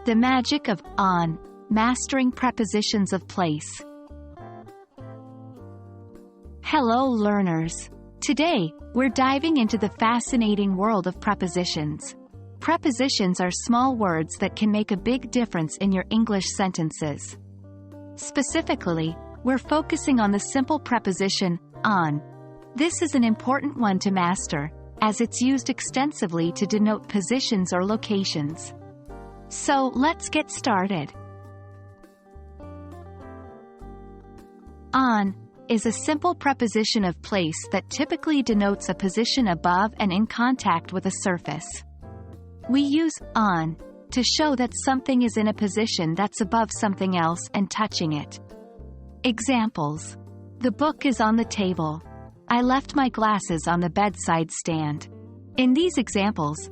The magic of on, mastering prepositions of place. Hello learners. Today, we're diving into the fascinating world of prepositions. Prepositions are small words that can make a big difference in your English sentences. Specifically, we're focusing on the simple preposition, on. This is an important one to master, as it's used extensively to denote positions or locations. So, let's get started. On is a simple preposition of place that typically denotes a position above and in contact with a surface. We use on to show that something is in a position that's above something else and touching it. Examples: the book is on the table. I left my glasses on the bedside stand. In these examples,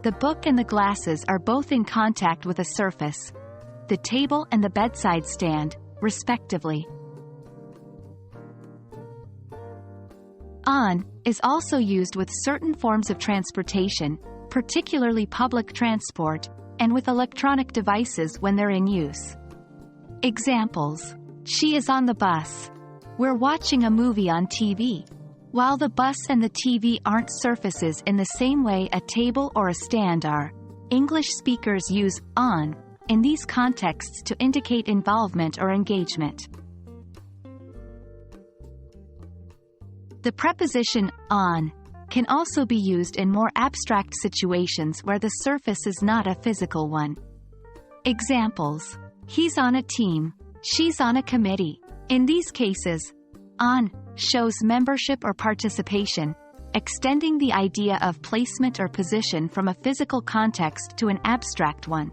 the book and the glasses are both in contact with a surface, the table and the bedside stand, respectively. On is also used with certain forms of transportation, particularly public transport, and with electronic devices when they're in use. Examples: she is on the bus. We're watching a movie on TV. While the bus and the TV aren't surfaces in the same way a table or a stand are, English speakers use on in these contexts to indicate involvement or engagement. The preposition on can also be used in more abstract situations where the surface is not a physical one. Examples: he's on a team, she's on a committee. In these cases, on shows membership or participation, extending the idea of placement or position from a physical context to an abstract one.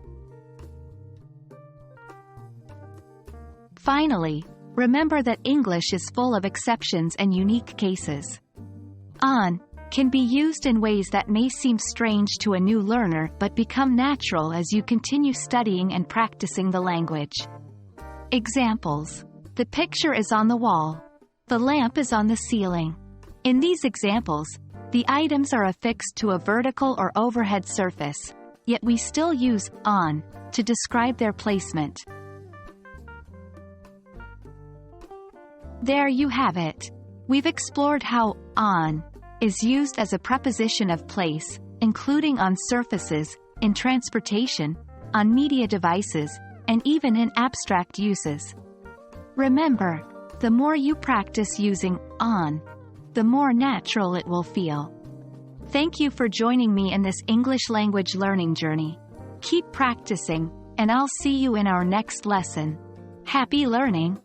Finally, remember that English is full of exceptions and unique cases. On can be used in ways that may seem strange to a new learner but become natural as you continue studying and practicing the language. Examples: the picture is on the wall. The lamp is on the ceiling. In these examples, the items are affixed to a vertical or overhead surface, yet we still use on to describe their placement. There you have it. We've explored how on is used as a preposition of place, including on surfaces, in transportation, on media devices, and even in abstract uses. Remember, the more you practice using on, the more natural it will feel. Thank you for joining me in this English language learning journey. Keep practicing, and I'll see you in our next lesson. Happy learning!